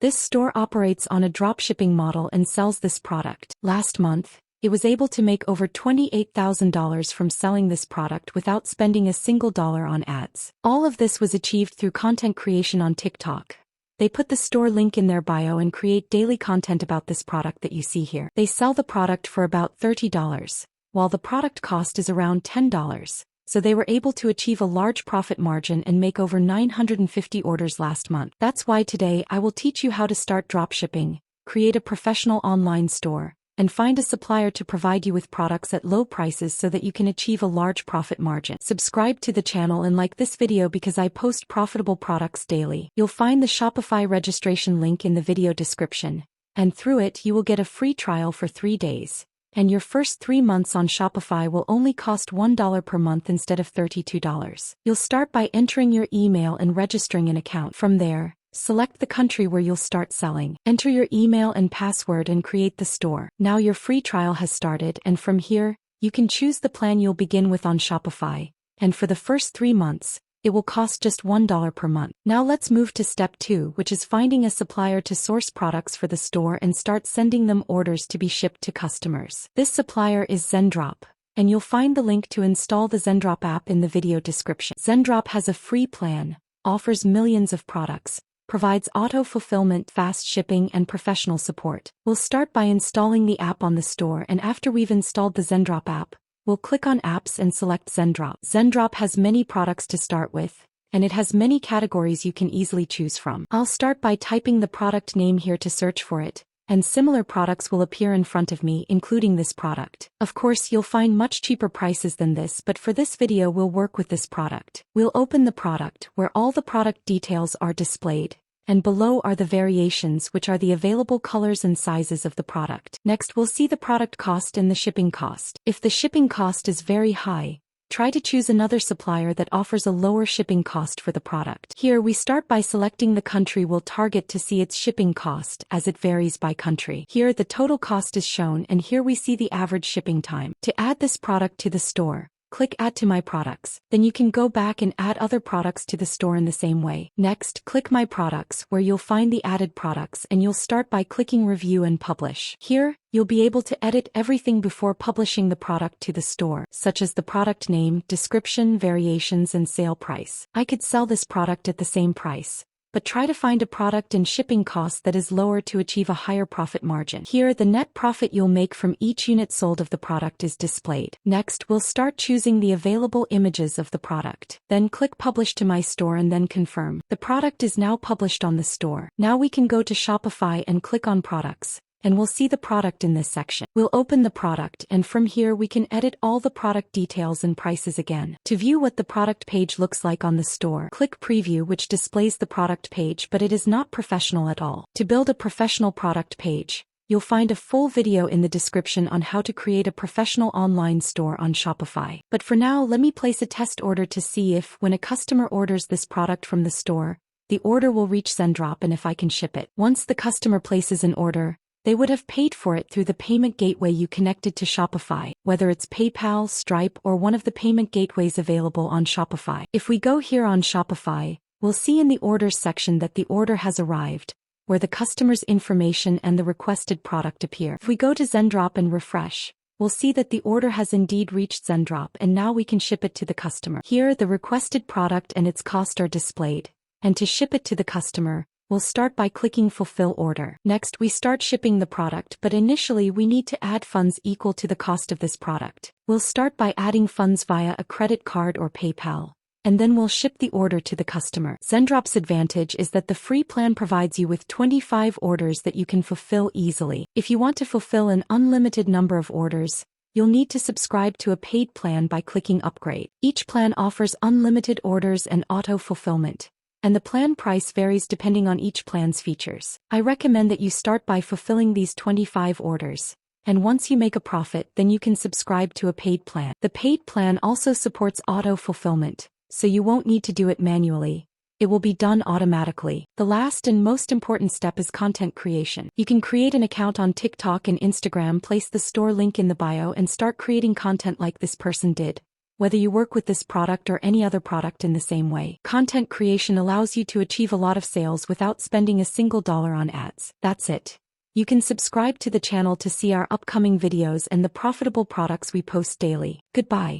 This store operates on a dropshipping model and sells this product. Last month, it was able to make over $28,000 from selling this product without spending a single dollar on ads. All of this was achieved through content creation on TikTok. They put the store link in their bio and create daily content about this product that you see here. They sell the product for about $30, while the product cost is around $10. So they were able to achieve a large profit margin and make over 950 orders last month. That's why today I will teach you how to start dropshipping, create a professional online store, and find a supplier to provide you with products at low prices so that you can achieve a large profit margin. Subscribe to the channel and like this video because I post profitable products daily. You'll find the Shopify registration link in the video description, and through it you will get a free trial for 3 days. And your first 3 months on Shopify will only cost $1 per month instead of $32. You'll start by entering your email and registering an account. From there, select the country where you'll start selling. Enter your email and password and create the store. Now your free trial has started, and from here, you can choose the plan you'll begin with on Shopify. And for the first 3 months, it will cost just $1 per month. Now let's move to step 2, which is finding a supplier to source products for the store and start sending them orders to be shipped to customers. This supplier is Zendrop, and you'll find the link to install the Zendrop app in the video description. Zendrop has a free plan, offers millions of products, provides auto-fulfillment, fast shipping, and professional support. We'll start by installing the app on the store, and after we've installed the Zendrop app, we'll click on Apps and select Zendrop. Zendrop has many products to start with, and it has many categories you can easily choose from. I'll start by typing the product name here to search for it, and similar products will appear in front of me, including this product. Of course, you'll find much cheaper prices than this, but for this video we'll work with this product. We'll open the product, where all the product details are displayed, and below are the variations, which are the available colors and sizes of the product. Next, we'll see the product cost and the shipping cost. If the shipping cost is very high, try to choose another supplier that offers a lower shipping cost for the product. Here we start by selecting the country we'll target to see its shipping cost, as it varies by country. Here the total cost is shown, and here we see the average shipping time. To add this product to the store, click Add to My Products. Then you can go back and add other products to the store in the same way. Next, click My Products, where you'll find the added products, and you'll start by clicking Review and Publish. Here, you'll be able to edit everything before publishing the product to the store, such as the product name, description, variations, and sale price. I could sell this product at the same price, but try to find a product and shipping cost that is lower to achieve a higher profit margin. Here, the net profit you'll make from each unit sold of the product is displayed. Next, we'll start choosing the available images of the product. Then click Publish to My Store and then Confirm. The product is now published on the store. Now we can go to Shopify and click on Products, and we'll see the product in this section. We'll open the product, and from here we can edit all the product details and prices again. To view what the product page looks like on the store, click Preview, which displays the product page, but it is not professional at all. To build a professional product page, you'll find a full video in the description on how to create a professional online store on Shopify. But for now, let me place a test order to see if, when a customer orders this product from the store, the order will reach Zendrop and if I can ship it. Once the customer places an order, they would have paid for it through the payment gateway you connected to Shopify, whether it's PayPal, Stripe, or one of the payment gateways available on Shopify. If we go here on Shopify, we'll see in the Orders section that the order has arrived, where the customer's information and the requested product appear. If we go to Zendrop and refresh, we'll see that the order has indeed reached Zendrop, and now we can ship it to the customer. Here, the requested product and its cost are displayed, and to ship it to the customer, we'll start by clicking Fulfill Order. Next, we start shipping the product, but initially we need to add funds equal to the cost of this product. We'll start by adding funds via a credit card or PayPal, and then we'll ship the order to the customer. Zendrop's advantage is that the free plan provides you with 25 orders that you can fulfill easily. If you want to fulfill an unlimited number of orders, you'll need to subscribe to a paid plan by clicking Upgrade. Each plan offers unlimited orders and auto-fulfillment, and the plan price varies depending on each plan's features. I recommend that you start by fulfilling these 25 orders, and once you make a profit, then you can subscribe to a paid plan. The paid plan also supports auto-fulfillment, so you won't need to do it manually. It will be done automatically. The last and most important step is content creation. You can create an account on TikTok and Instagram, place the store link in the bio, and start creating content like this person did, whether you work with this product or any other product in the same way. Content creation allows you to achieve a lot of sales without spending a single dollar on ads. That's it. You can subscribe to the channel to see our upcoming videos and the profitable products we post daily. Goodbye.